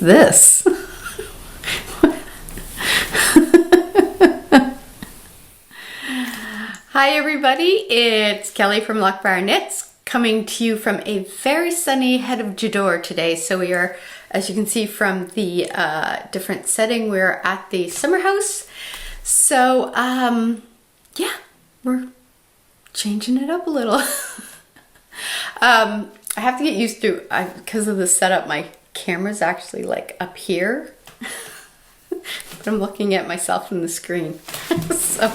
this? Hi everybody, it's Kelly from Loch Briar Knits coming to you from a very sunny head of Jador today. So we are, as you can see from the different setting, we're at the summer house. So yeah, we're changing it up a little. I have to get used to, because of the setup, my camera's actually like up here, but I'm looking at myself in the screen. So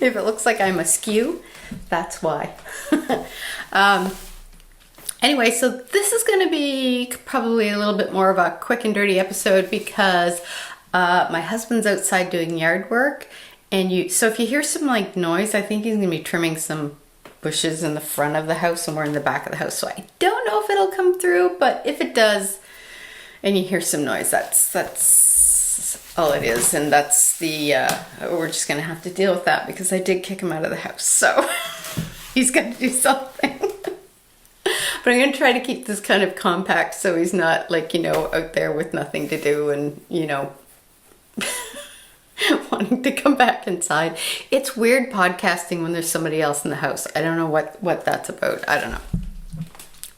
if it looks like I'm askew, that's why. Anyway, so this is going to be probably a little bit more of a quick and dirty episode because my husband's outside doing yard work, and so if you hear some like noise, I think he's going to be trimming some bushes in the front of the house and we're in the back of the house. So I don't know if it'll come through, but if it does and you hear some noise, that's all it is. And that's the, we're just going to have to deal with that because I did kick him out of the house. So he's got to do something. But I'm going to try to keep this kind of compact so he's not like, you know, out there with nothing to do and, you know, wanting to come back inside. It's weird podcasting when there's somebody else in the house. I don't know what that's about. I don't know.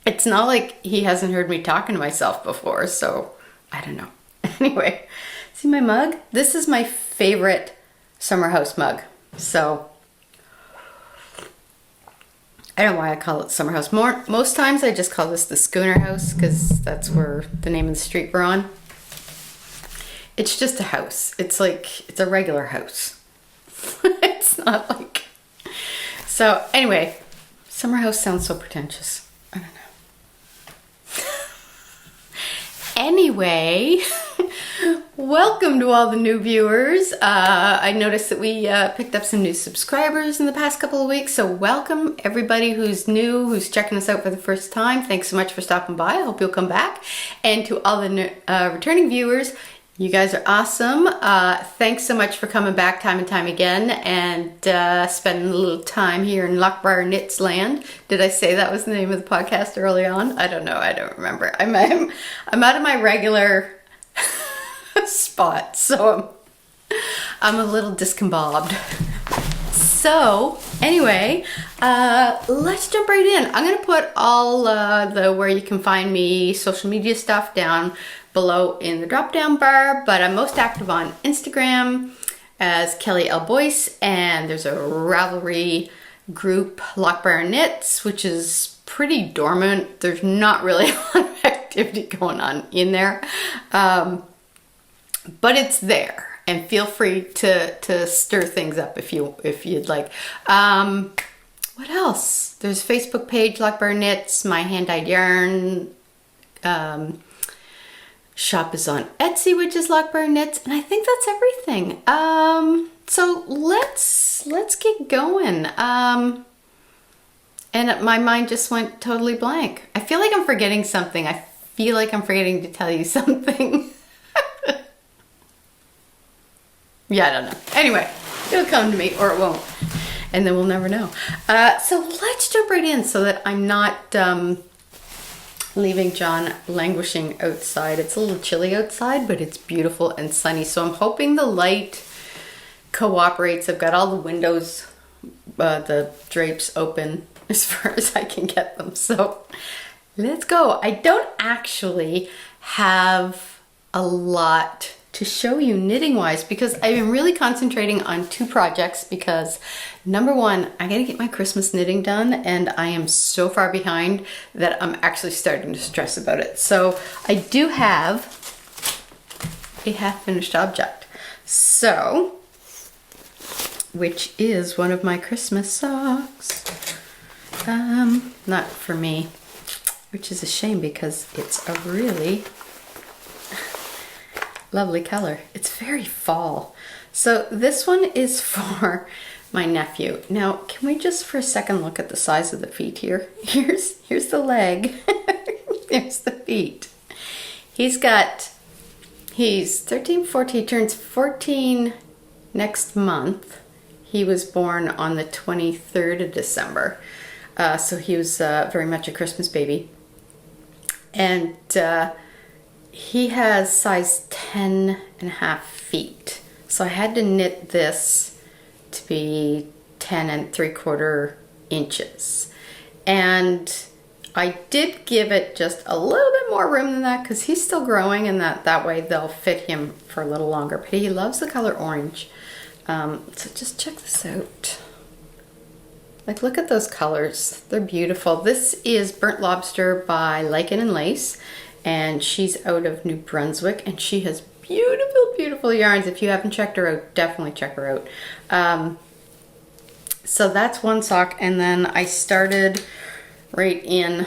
It's not like he hasn't heard me talking to myself before, so I don't know. Anyway, see my mug? This is my favorite summer house mug. So I don't know why I call it summer house. Most times I just call this the schooner house because that's where the name of the street we're on. It's just a house. It's like, it's a regular house. It's not like... So anyway, summer house sounds so pretentious. I don't know. Anyway, welcome to all the new viewers. I noticed that we picked up some new subscribers in the past couple of weeks. So welcome everybody who's new, who's checking us out for the first time. Thanks so much for stopping by. I hope you'll come back. And to all the returning viewers, you guys are awesome. Thanks so much for coming back time and time again and spending a little time here in Loch Briar Knits land. Did I say that was the name of the podcast early on? I don't know. I don't remember. I'm out of my regular spot, so I'm a little discombobed. So anyway, let's jump right in. I'm gonna put all the where you can find me social media stuff down below in the drop down bar, but I'm most active on Instagram as Kelly L. Boyce, and there's a Ravelry group, Loch Briar Knits, which is pretty dormant. There's not really a lot of activity going on in there, but it's there, and feel free to stir things up if you'd like. What else? There's a Facebook page, Loch Briar Knits, my hand-dyed yarn. Shop is on Etsy, which is Loch Briar Knits, and I think that's everything. So let's get going. And my mind just went totally blank. I feel like I'm forgetting something. I feel like I'm forgetting to tell you something. Yeah, I don't know. Anyway, it'll come to me or it won't, and then we'll never know. So let's jump right in so that I'm not leaving John languishing outside. It's a little chilly outside, but it's beautiful and sunny. So I'm hoping the light cooperates. I've got all the windows, the drapes open as far as I can get them. So let's go. I don't actually have a lot to show you knitting wise because I've been really concentrating on two projects because number one, I gotta get my Christmas knitting done and I am so far behind that I'm actually starting to stress about it. So I do have a half finished object. So, which is one of my Christmas socks. Not for me, which is a shame because it's a really lovely color. It's very fall. So this one is for my nephew. Now, can we just for a second look at the size of the feet here? Here's the leg. Here's the feet. He's 13, 14, he turns 14 next month. He was born on the 23rd of December. So he was very much a Christmas baby. And he has size 10.5 feet. So I had to knit this to be 10 3/4 inches. And I did give it just a little bit more room than that because he's still growing, and that way they'll fit him for a little longer. But he loves the color orange. So just check this out. Like, look at those colors. They're beautiful. This is Burnt Lobster by Lichen and Lace, and she's out of New Brunswick, and she has beautiful, beautiful yarns. If you haven't checked her out, definitely check her out. So that's one sock, and then I started right in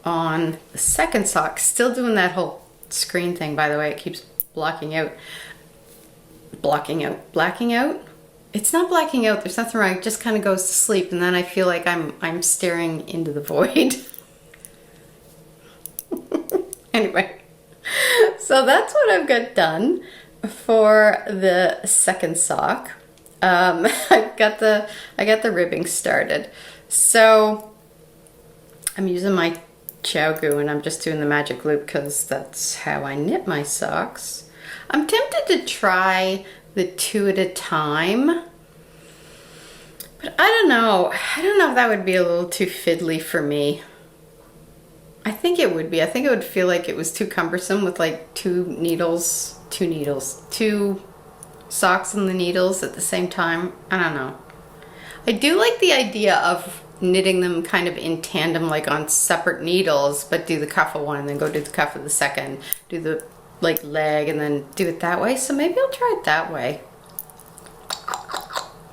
on the second sock. Still doing that whole screen thing, by the way. It keeps blacking out. It's not blacking out. There's nothing wrong. It just kind of goes to sleep, and then I feel like I'm staring into the void. Anyway, so that's what I've got done for the second sock. I got the ribbing started. So I'm using my Chow Goo, and I'm just doing the magic loop because that's how I knit my socks. I'm tempted to try the 2 at a time, but I don't know if that would be a little too fiddly for me. I think it would be. I think it would feel like it was too cumbersome with like two socks and the needles at the same time. I don't know. I do like the idea of knitting them kind of in tandem, like on separate needles, but do the cuff of one and then go do the cuff of the second, do the like leg and then do it that way. So maybe I'll try it that way.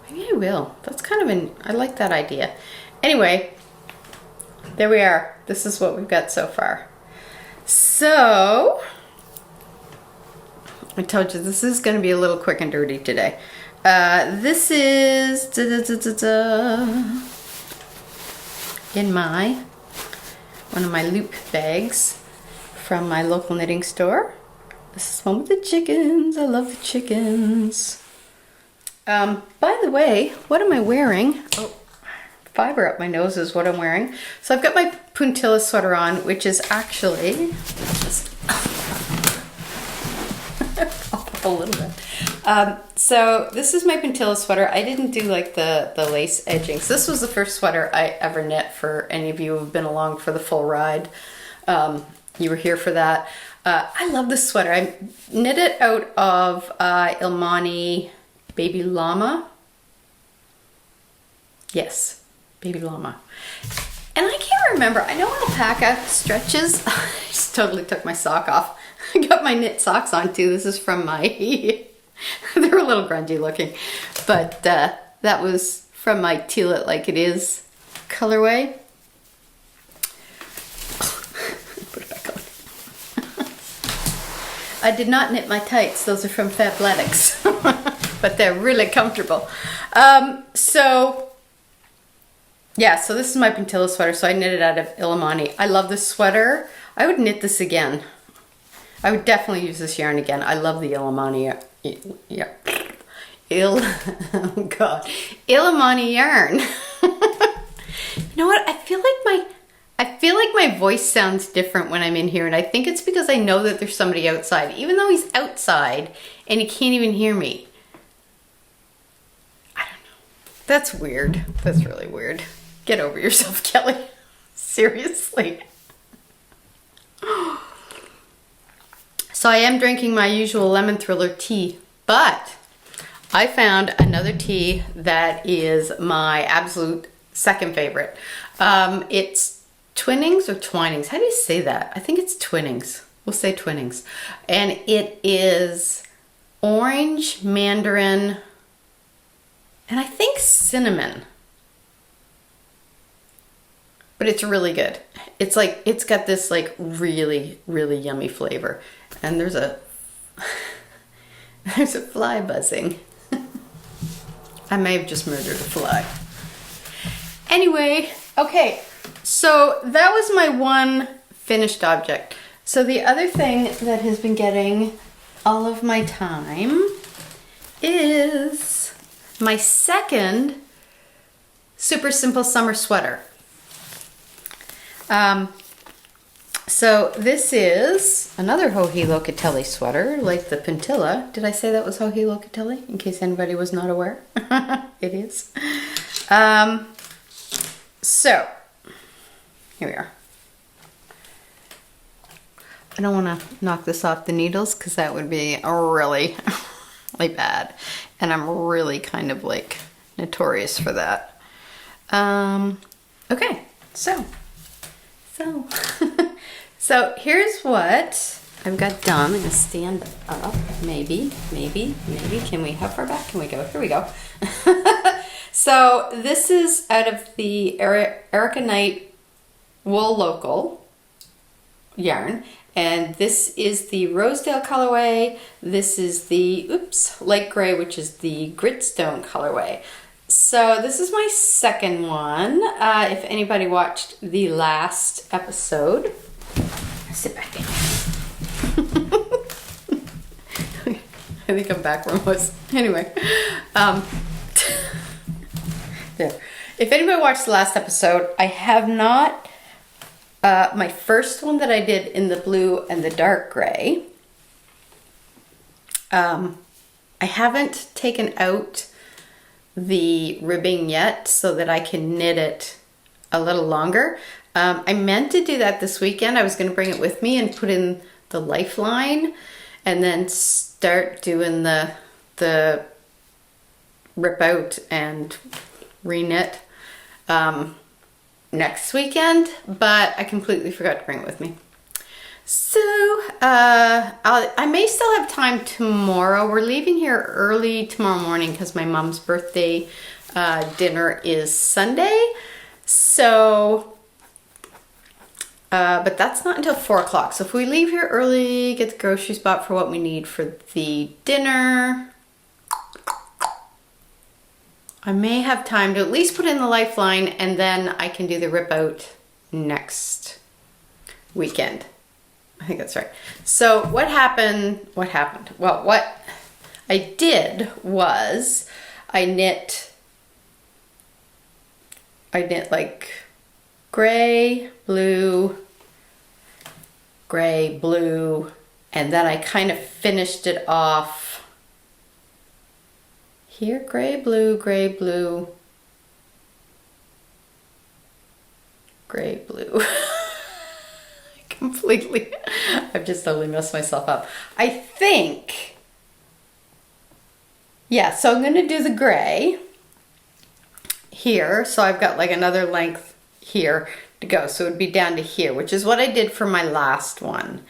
Maybe I will. That's kind of I like that idea. Anyway, there we are. This is what we've got so far. So I told you this is going to be a little quick and dirty today. This is in one of my loop bags from my local knitting store. This is one with the chickens. I love the chickens. By the way, what am I wearing? Oh, fiber up my nose is what I'm wearing. So I've got my puntilla sweater on, which is actually just a little bit. So this is my puntilla sweater. I didn't do like the lace edgings. This was the first sweater I ever knit, for any of you who have been along for the full ride. You were here for that. I love this sweater. I knit it out of Ilmani Baby Llama. Yes, Baby Llama. And I can't remember. I know alpaca stretches. I just totally took my sock off. I got my knit socks on too. This is from my, they're a little grungy looking, but that was from my Teal It Like It Is colorway. Put it back on. I did not knit my tights. Those are from Fabletics, but they're really comfortable. So this is my puntilla sweater. So I knit it out of Ilmani. I love this sweater. I would knit this again. I would definitely use this yarn again. I love the Ilmani. Ilmani yarn. You know what? I feel like my voice sounds different when I'm in here, and I think it's because I know that there's somebody outside, even though he's outside and he can't even hear me. I don't know. That's weird. That's really weird. Get over yourself, Kelly. Seriously. So I am drinking my usual Lemon Thriller tea, but I found another tea that is my absolute second favorite. It's Twinnings or Twinings. How do you say that? I think it's Twinnings. We'll say Twinnings. And it is orange, mandarin, and I think cinnamon. But it's really good. It's like, it's got this like really, really yummy flavor. And there's a fly buzzing. I may have just murdered a fly. Anyway, okay, so that was my one finished object. So the other thing that has been getting all of my time is my second super simple summer sweater. So this is another Joji Locatelli sweater, like the Pintilla. Did I say that was Joji Locatelli? In case anybody was not aware. It is. So, here we are. I don't want to knock this off the needles because that would be really, really bad. And I'm really kind of like notorious for that. Okay, so here's what I've got done. I'm gonna stand up, maybe. Can we, how far back can we go? Here we go. So this is out of the Erica Knight Wool Local yarn. And this is the Rosedale colorway. This is the, light gray, which is the Gritstone colorway. So this is my second one. If anybody watched the last episode, sit back in. I think I'm back where I was. Anyway, there. If anybody watched the last episode, I have not, my first one that I did in the blue and the dark gray, I haven't taken out the ribbing yet so that I can knit it a little longer. I meant to do that this weekend. I was going to bring it with me and put in the lifeline and then start doing the rip out and reknit next weekend, but I completely forgot to bring it with me. So I may still have time tomorrow. We're leaving here early tomorrow morning because my mom's birthday dinner is Sunday. So, but that's not until 4 o'clock. So if we leave here early, get the groceries bought for what we need for the dinner, I may have time to at least put in the lifeline, and then I can do the rip out next weekend. I think that's right. So what happened? Well, what I did was I knit like gray, blue, and then I kind of finished it off here, gray, blue, completely. I've just totally messed myself up. I think, yeah, so I'm going to do the gray here. So I've got like another length here to go. So it would be down to here, which is what I did for my last one.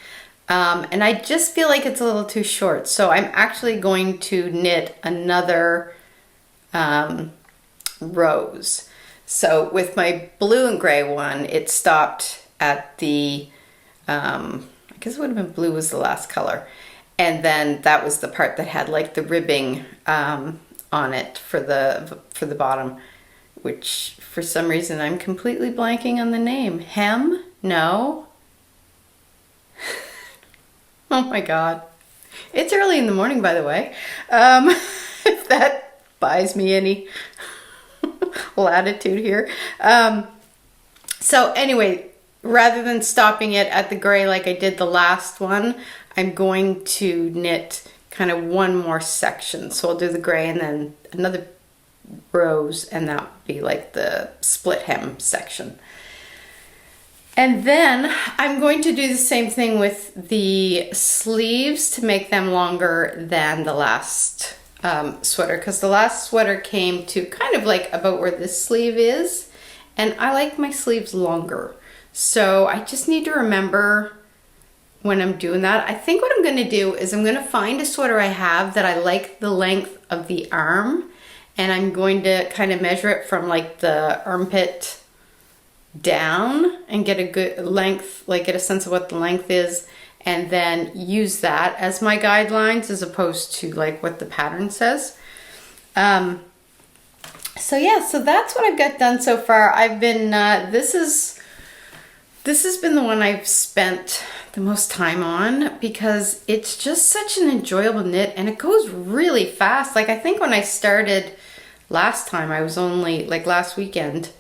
And I just feel like it's a little too short. So I'm actually going to knit another rose. So with my blue and gray one, it stopped at the, I guess it would have been blue was the last color. And then that was the part that had like the ribbing on it for the bottom, which for some reason I'm completely blanking on the name. Hem? No? Oh my God. It's early in the morning, by the way. If that buys me any latitude here. So anyway, rather than stopping it at the gray like I did the last one, I'm going to knit kind of one more section. So I'll do the gray and then another rose, and that would be like the split hem section. And then I'm going to do the same thing with the sleeves to make them longer than the last sweater, because the last sweater came to kind of like about where this sleeve is, and I like my sleeves longer. So I just need to remember when I'm doing that. I think what I'm going to do is I'm going to find a sweater I have that I like the length of the arm, and I'm going to kind of measure it from like the armpit down and get a good length, like get a sense of what the length is, and then use that as my guidelines as opposed to like what the pattern says. So yeah, so that's what I've got done so far. I've been, this has been the one I've spent the most time on because it's just such an enjoyable knit and it goes really fast. Like I think when I started last time, I was only like last weekend,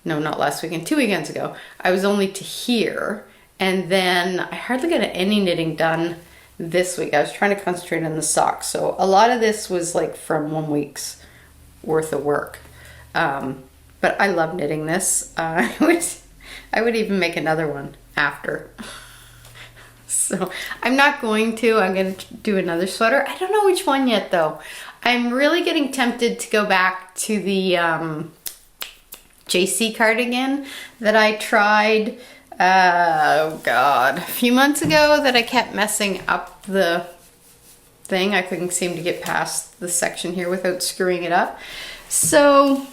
no, not last weekend, 2 weekends ago, I was only to here, And then I hardly got any knitting done this week. I was trying to concentrate on the socks. So a lot of this was like from 1 week's worth of work. But I love knitting this. I would even make another one after. So I'm not going to. I'm going to do another sweater. I don't know which one yet though. I'm really getting tempted to go back to the JC cardigan that I tried, oh God, a few months ago that I kept messing up the thing. I couldn't seem to get past the section here without screwing it up. So,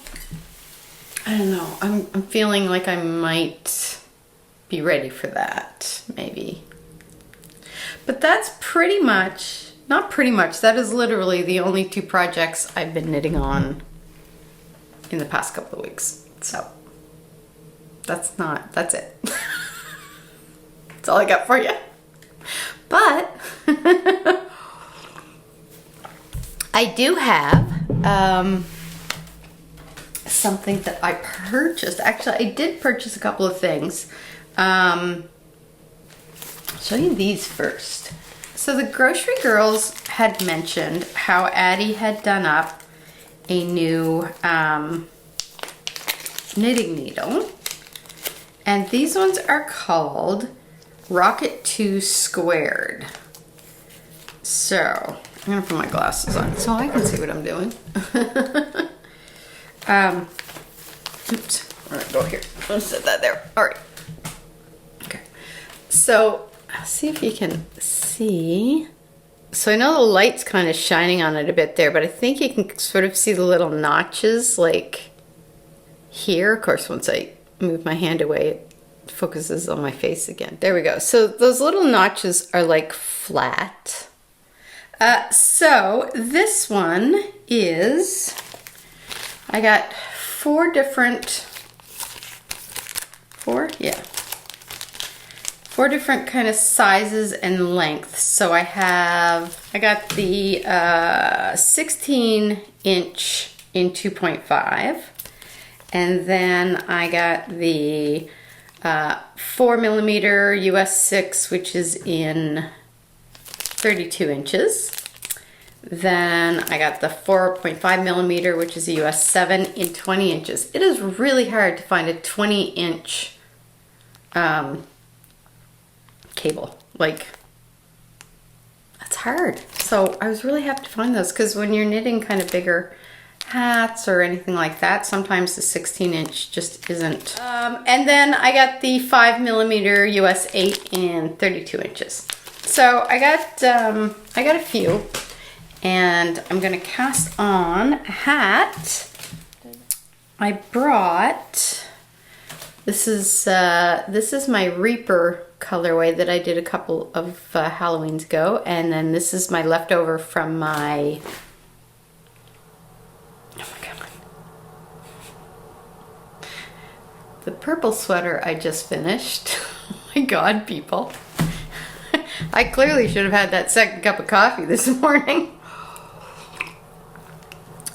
I don't know, I'm feeling like I might be ready for that, maybe. But that's pretty much, not pretty much, that is literally the only 2 projects I've been knitting on in the past couple of weeks. So, that's it. That's all I got for you. But, I do have something that I purchased. Actually, I did purchase a couple of things. I'll show you these first. So the grocery girls had mentioned how Addie had done up a new knitting needle. And these ones are called Rocket 2 Squared. So, I'm gonna put my glasses on so I can see what I'm doing. Oops, I'm gonna go here. I'm gonna set that there. All right. Okay. So, I'll see if you can see. So I know the light's kind of shining on it a bit there, but I think you can sort of see the little notches like here. Of course, once I move my hand away, it focuses on my face again. There we go. So those little notches are like flat. So this one is, I got 4 different kind of sizes and lengths. So I got the 16 inch in 2.5, and then I got the 4 millimeter US 6, which is in 32 inches. Then I got the 4.5 millimeter, which is a US 7 in 20 inches. It is really hard to find a 20 inch cable. Like, that's hard. So I was really happy to find those, because when you're knitting kind of bigger hats or anything like that, sometimes the 16 inch just isn't. And then I got the 5 millimeter US 8 in 32 inches. So I got a few, and I'm gonna cast on a hat. I brought, this is my Reaper colorway that I did a couple of Halloweens ago, and then this is my leftover from my, oh my god, the purple sweater I just finished. Oh my god, people. I clearly should have had that second cup of coffee this morning.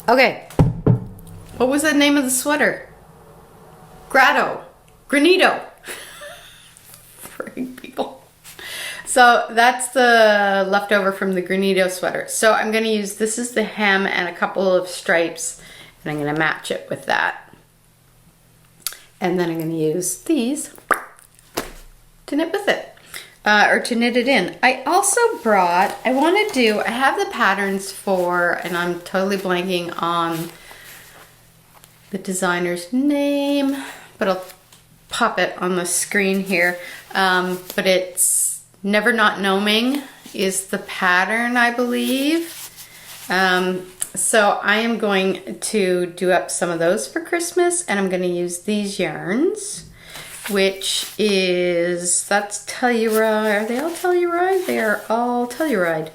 Okay, what was the name of the sweater? Granito. Freaking people. So that's the leftover from the Granito sweater. So I'm going to use, this is the hem and a couple of stripes, and I'm going to match it with that. And then I'm going to use these to knit with it. Or to knit it in. I also brought, I have the patterns for, and I'm totally blanking on the designer's name, but I'll pop it on the screen here. But it's Never Not Gnoming is the pattern, I believe. So I am going to do up some of those for Christmas, and I'm going to use these yarns, which is, that's Telluride. Are they all Telluride? They are all Telluride,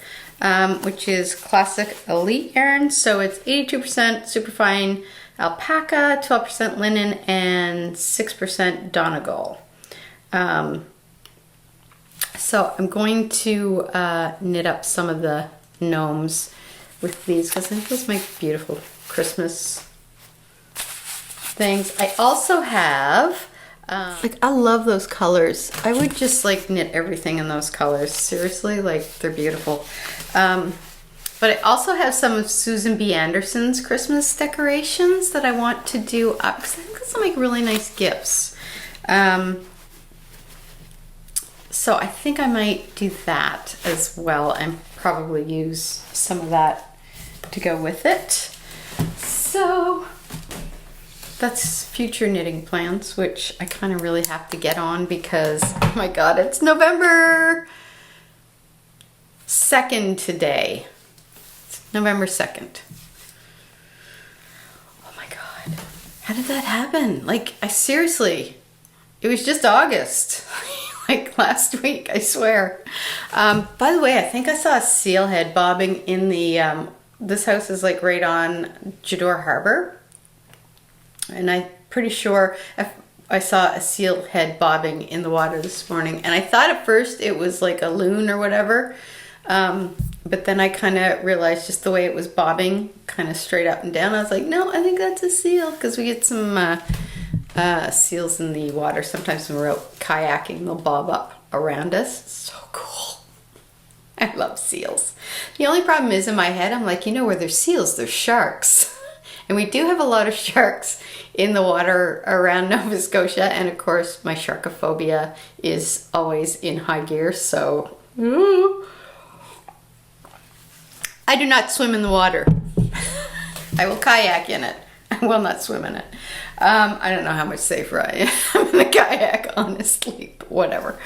which is classic elite yarn. So it's 82% superfine alpaca, 12% linen, and 6% Donegal. So I'm going to knit up some of the gnomes with these, because I think those make beautiful Christmas things. I also have Like, I love those colors. I would just like knit everything in those colors. Seriously, like, they're beautiful. But I also have some of Susan B. Anderson's Christmas decorations that I want to do up, because I think those will make really nice gifts. So I think I might do that as well, and probably use some of that to go with it. So that's future knitting plans, which I kind of really have to get on because, oh my God, it's November 2nd today. It's November 2nd. Oh my God. How did that happen? Like, I seriously, it was just August. Like last week, I swear. By the way, I think I saw a seal head bobbing in the, this house is like right on Jador Harbor. And I'm pretty sure I saw a seal head bobbing in the water this morning. And I thought at first it was like a loon or whatever. But then I kind of realized just the way it was bobbing kind of straight up and down. I was like, no, I think that's a seal, because we get some seals in the water. Sometimes when we're out kayaking, they'll bob up around us. It's so cool. I love seals. The only problem is in my head, I'm like, you know, where there's seals, there's sharks. And we do have a lot of sharks in the water around Nova Scotia. And of course, my sharkophobia is always in high gear. So, I do not swim in the water. I will kayak in it. I will not swim in it. I don't know how much safer I am in the kayak, honestly, but whatever.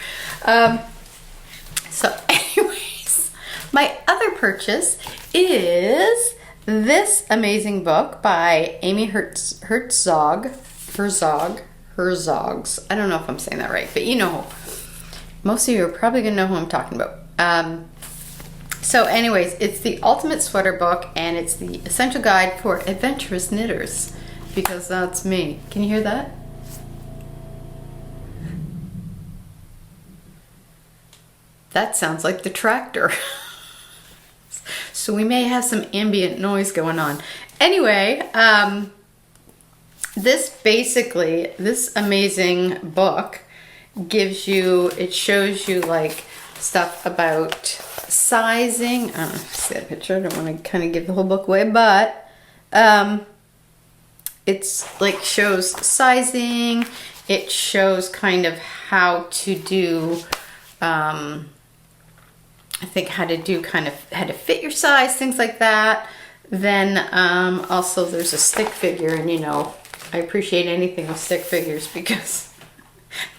So anyways, my other purchase is this amazing book by Amy Herzogs. I don't know if I'm saying that right, but you know, most of you are probably gonna know who I'm talking about. So anyways, it's the ultimate sweater book, and it's the essential guide for adventurous knitters, because that's me. Can you hear that? That sounds like the tractor. So we may have some ambient noise going on. Anyway, this amazing book gives you, it shows you like stuff about sizing. I don't know if you see that picture. I don't want to kind of give the whole book away, but it's like shows sizing. It shows kind of how to do, I think how to fit your size, things like that. Then also there's a stick figure, and you know, I appreciate anything with stick figures because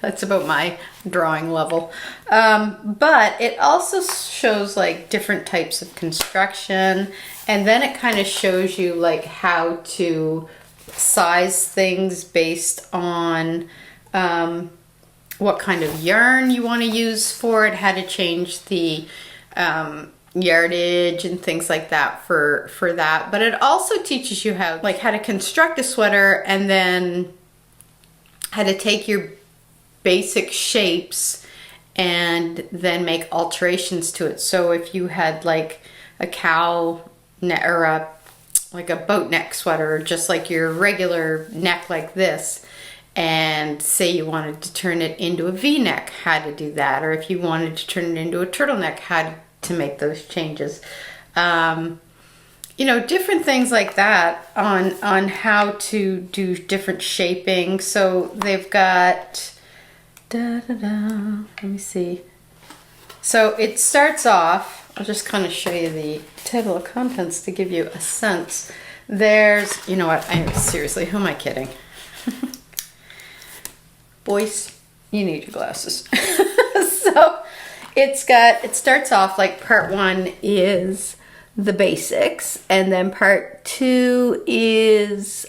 that's about my drawing level. But it also shows like different types of construction, and then it kind of shows you like how to size things based on what kind of yarn you want to use for it, how to change the yardage and things like that for that. But it also teaches you how to construct a sweater, and then how to take your basic shapes and then make alterations to it. So if you had like a cow neck or a boat neck sweater, just like your regular neck like this, and say you wanted to turn it into a V-neck, how to do that, or if you wanted to turn it into a turtleneck, how to make those changes. You know, different things like that on how to do different shaping. So they've got let me see. So it starts off, I'll just kind of show you the table of contents to give you a sense. There's, you know what, seriously, who am I kidding? Boys, you need your glasses. So it starts off like part 1 is the basics, and then part 2 is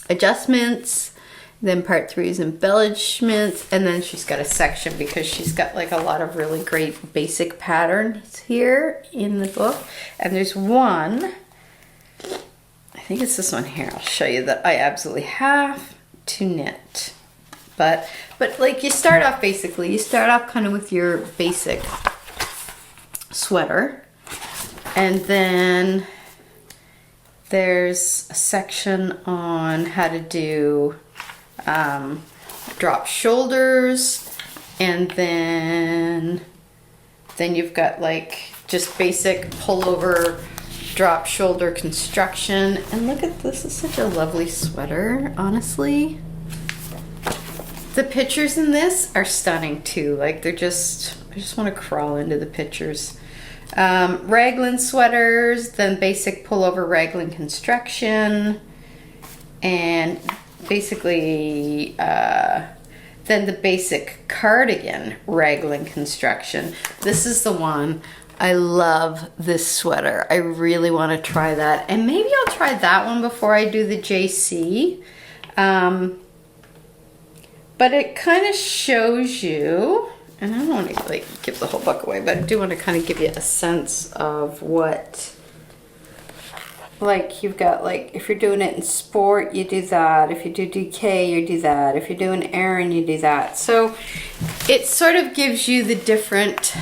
adjustments, then part 3 is embellishments, and then she's got a section because she's got like a lot of really great basic patterns here in the book. And there's one, I think it's this one here, I'll show you, that I absolutely have to knit. But like you start off kind of with your basic sweater, and then there's a section on how to do, let drop shoulders, and then you've got like just basic pullover drop shoulder construction. And look at this, it's such a lovely sweater, honestly. The pictures in this are stunning too. Like they're just, I just want to crawl into the pictures. Raglan sweaters, then basic pullover raglan construction, and basically then the basic cardigan raglan construction. This is the one. I love this sweater. I really want to try that, and maybe I'll try that one before I do the JC. But it kind of shows you, and I don't want to like give the whole book away, but I do want to kind of give you a sense of what, like you've got like, if you're doing it in sport, you do that. If you do DK, you do that. If you're doing Aran, you do that. So it sort of gives you the different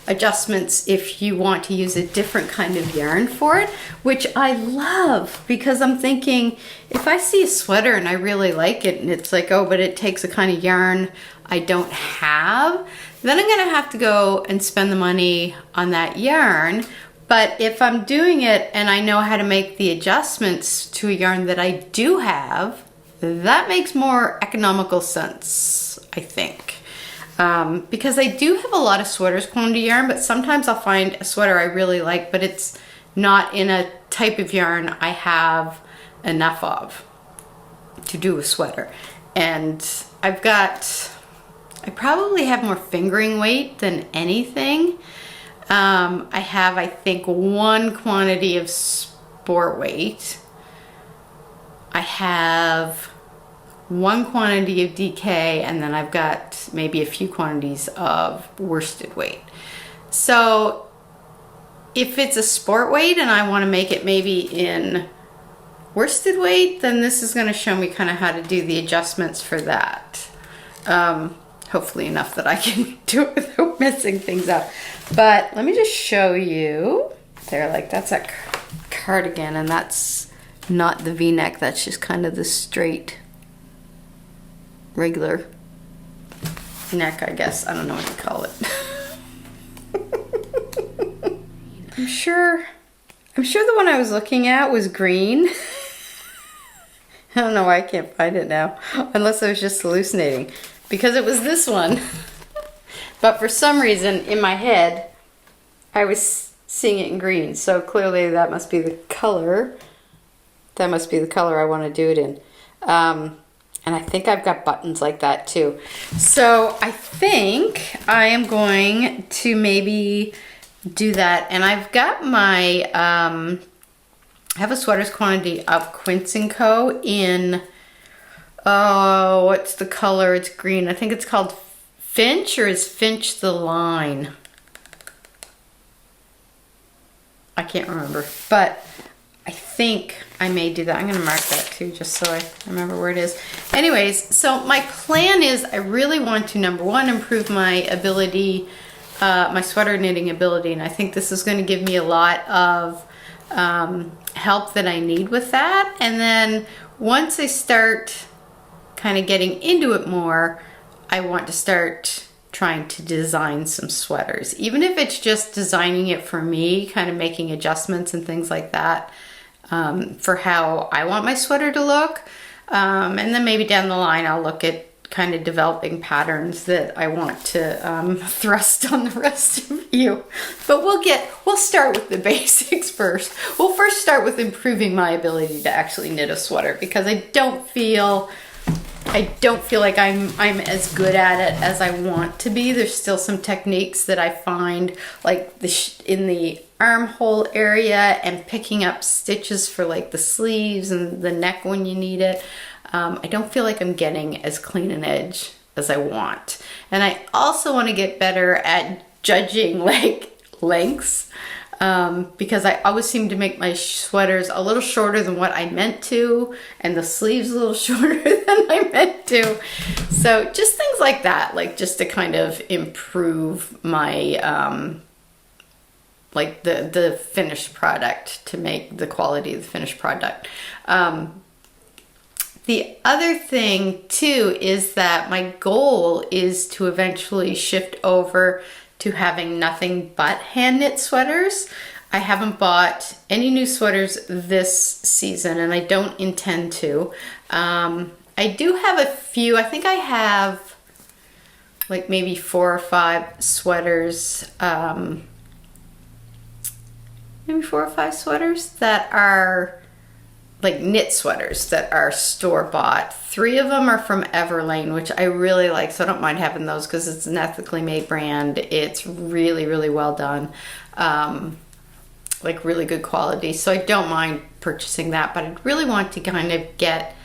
adjustments if you want to use a different kind of yarn for it, which I love, because I'm thinking if I see a sweater and I really like it and it's like, oh, but it takes a kind of yarn I don't have, then I'm gonna have to go and spend the money on that yarn. But if I'm doing it and I know how to make the adjustments to a yarn that I do have, that makes more economical sense, I think. Because I do have a lot of sweaters quantity yarn, but sometimes I'll find a sweater I really like, but it's not in a type of yarn I have enough of to do a sweater. And I probably have more fingering weight than anything. I have, I think, one quantity of sport weight. I have one quantity of DK, and then I've got maybe a few quantities of worsted weight. So if it's a sport weight and I want to make it maybe in worsted weight, then this is going to show me kind of how to do the adjustments for that. Hopefully enough that I can do it without messing things up. But let me just show you. There, like that's a cardigan, and that's not the V-neck, that's just kind of the straight regular neck, I guess. I don't know what to call it. I'm sure the one I was looking at was green. I don't know why I can't find it now, unless I was just hallucinating, because it was this one. But for some reason in my head I was seeing it in green, so clearly that must be the color. That must be the color I want to do it in. And I think I've got buttons like that too. So I think I am going to maybe do that. And I've got my, I have a sweaters quantity of Quince & Co. in, oh, what's the color? It's green. I think it's called Finch, or is Finch the line? I can't remember, but I think I may do that. I'm going to mark that too, just so I remember where it is. Anyways, so my plan is I really want to, number one, improve my ability, my sweater knitting ability, and I think this is going to give me a lot of help that I need with that. And then once I start kind of getting into it more, I want to start trying to design some sweaters, even if it's just designing it for me, kind of making adjustments and things like that. For how I want my sweater to look. And then maybe down the line I'll look at kind of developing patterns that I want to thrust on the rest of you. But we'll start with the basics first. We'll first start with improving my ability to actually knit a sweater, because I don't feel like I'm as good at it as I want to be. There's still some techniques that I find, like in the armhole area and picking up stitches for like the sleeves and the neck when you need it. I don't feel like I'm getting as clean an edge as I want. And I also want to get better at judging like lengths, because I always seem to make my sweaters a little shorter than what I meant to, and the sleeves a little shorter than I meant to. So just things like that, like just to kind of improve my like the finished product, to make the quality of the finished product. The other thing too is that my goal is to eventually shift over to having nothing but hand knit sweaters. I haven't bought any new sweaters this season, and I don't intend to. I do have a few. I think I have like maybe 4 or 5 sweaters, maybe 4 or 5 sweaters that are like knit sweaters that are store-bought. 3 of them are from Everlane, which I really like, so I don't mind having those because it's an ethically made brand. It's really, really well done. Like really good quality, so I don't mind purchasing that, but I'd really want to kind of get,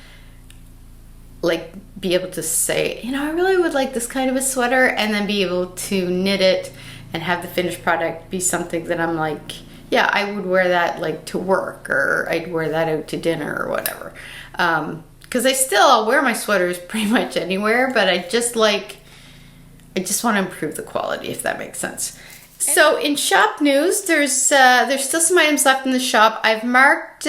like, be able to say, you know, I really would like this kind of a sweater, and then be able to knit it and have the finished product be something that I'm like, yeah, I would wear that like to work, or I'd wear that out to dinner or whatever. Because I'll wear my sweaters pretty much anywhere, but I just want to improve the quality, if that makes sense. So in shop news, there's still some items left in the shop. I've marked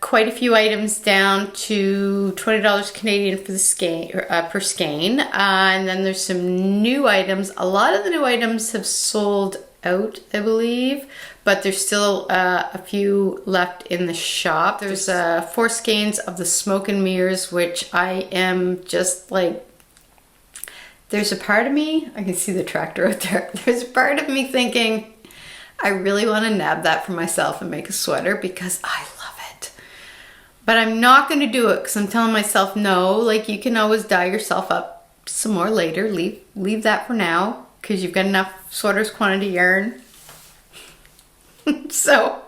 quite a few items down to $20 Canadian for the skein, per skein, and then there's some new items. A lot of the new items have sold out, I believe, but there's still a few left in the shop. There's 4 skeins of the Smoke and Mirrors, which I am just like, there's a part of me, I can see the tractor out there, there's a part of me thinking, I really want to nab that for myself and make a sweater because I love it. But I'm not going to do it because I'm telling myself, no, like, you can always dye yourself up some more later. Leave that for now because you've got enough sweaters quantity yarn. So,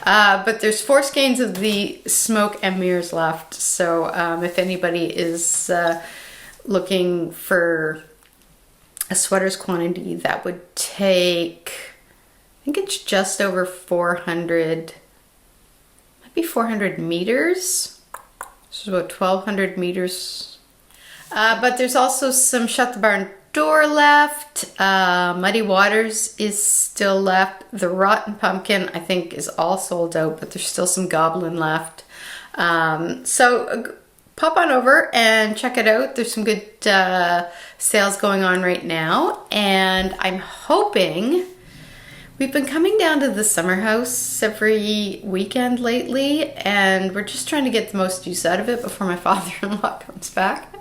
but there's 4 skeins of the Smoke and Mirrors left. So if anybody is looking for a sweater's quantity, that would take, I think it's just over 400, might be 400 meters. This is about 1,200 meters. But there's also some Shut the Barn Door left. Muddy Waters is still left. The Rotten Pumpkin, I think, is all sold out, but there's still some Goblin left. So pop on over and check it out. There's some good sales going on right now, and I'm hoping, we've been coming down to the summer house every weekend lately, and we're just trying to get the most use out of it before my father-in-law comes back.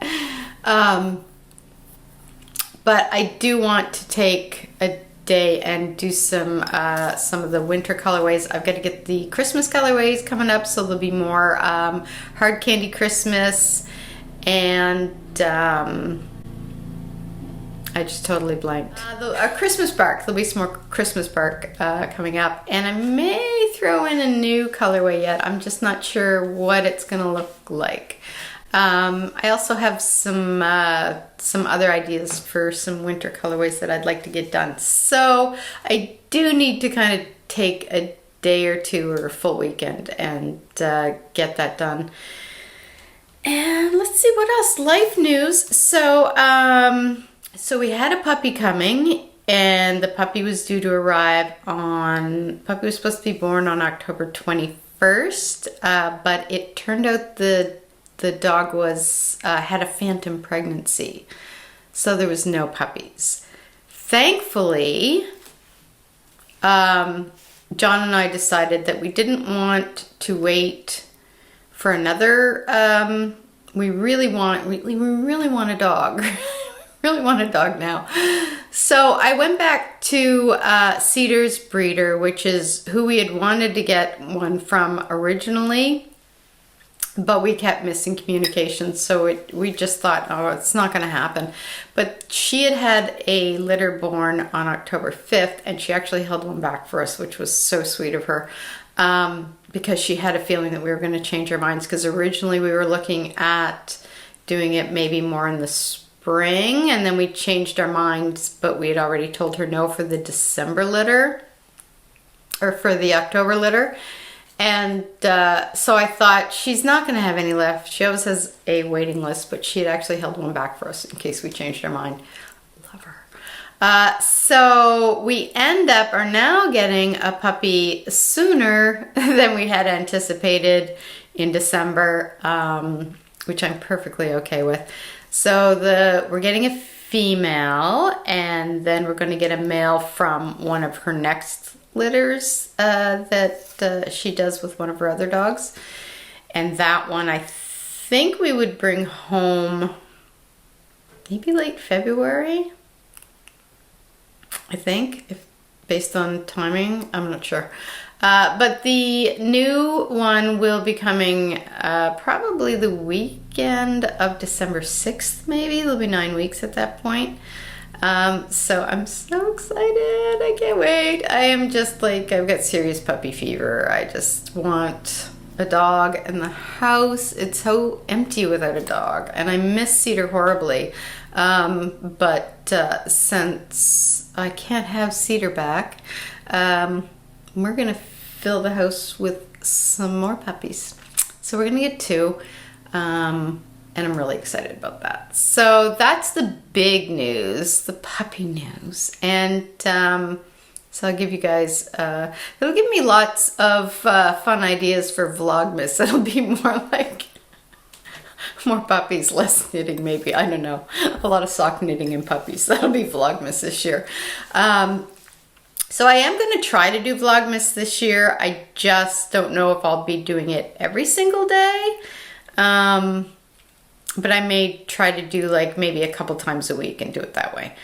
But I do want to take a day and do some of the winter colorways. I've got to get the Christmas colorways coming up, so there'll be more hard candy Christmas, and I just totally blanked. A Christmas bark. There'll be some more Christmas bark coming up, and I may throw in a new colorway yet. I'm just not sure what it's gonna look like. I also have some other ideas for some winter colorways that I'd like to get done. So I do need to kind of take a day or two or a full weekend and get that done. And let's see what else. Life news. So so we had a puppy coming, and the puppy was due to arrive puppy was supposed to be born on October 21st, but it turned out the dog had a phantom pregnancy, so there was no puppies. Thankfully, John and I decided that we didn't want to wait for another. We really want a dog. Really want a dog now. So I went back to Cedar's breeder, which is who we had wanted to get one from originally, but we kept missing communication, so we just thought, oh, it's not going to happen. But she had a litter born on October 5th, and she actually held one back for us, which was so sweet of her, because she had a feeling that we were going to change our minds, because originally we were looking at doing it maybe more in the spring, and then we changed our minds, but we had already told her no for the December litter, or for the October litter. And so I thought, she's not going to have any left. She always has a waiting list, but she had actually held one back for us in case we changed our mind. Love her. So we are now getting a puppy sooner than we had anticipated in December. which I'm perfectly okay with. So we're getting a female, and then we're going to get a male from one of her next litters that she does with one of her other dogs. And that one I think we would bring home maybe late February, I think, if based on timing. I'm not sure. But the new one will be coming probably the weekend of December 6th, maybe. It'll be 9 weeks at that point. So I'm so excited. I can't wait. I am just like, I've got serious puppy fever. I just want a dog in the house. It's so empty without a dog, and I miss Cedar horribly. But since I can't have Cedar back, we're gonna fill the house with some more puppies. So we're gonna get 2, and I'm really excited about that. So that's the big news, the puppy news. And so I'll give you guys, it'll give me lots of fun ideas for Vlogmas. It'll be more like more puppies, less knitting maybe. I don't know. A lot of sock knitting and puppies. That'll be Vlogmas this year. So I am going to try to do Vlogmas this year. I just don't know if I'll be doing it every single day. But I may try to do like maybe a couple times a week and do it that way.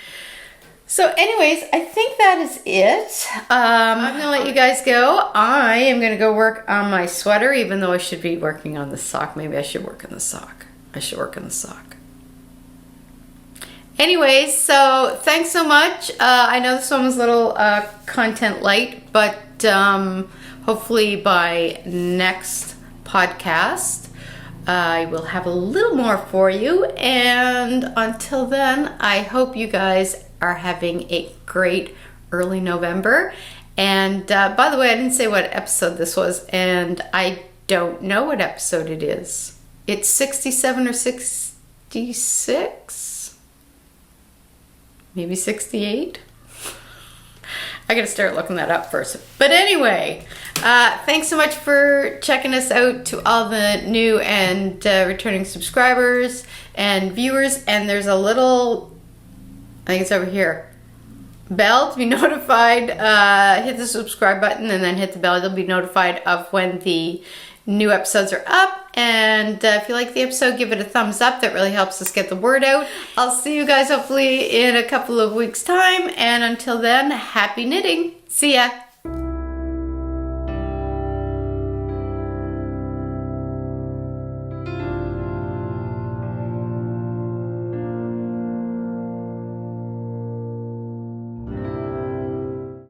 So anyways, I think that is it. I'm gonna let you guys go. I am gonna go work on my sweater, even though I should be working on the sock. Maybe I should work on the sock. I should work on the sock. Anyways, so thanks so much. I know this one was a little content light, but hopefully by next podcast, I will have a little more for you. And until then, I hope you guys are having a great early November. And by the way, I didn't say what episode this was, and I don't know what episode it is. It's 67 or 66? Maybe 68? I gotta start looking that up first. But anyway, thanks so much for checking us out, to all the new and returning subscribers and viewers. And there's a little, I think it's over here, bell to be notified. Hit the subscribe button and then hit the bell. You'll be notified of when the new episodes are up. And if you like the episode, give it a thumbs up. That really helps us get the word out. I'll see you guys hopefully in a couple of weeks' time. And until then, happy knitting. See ya.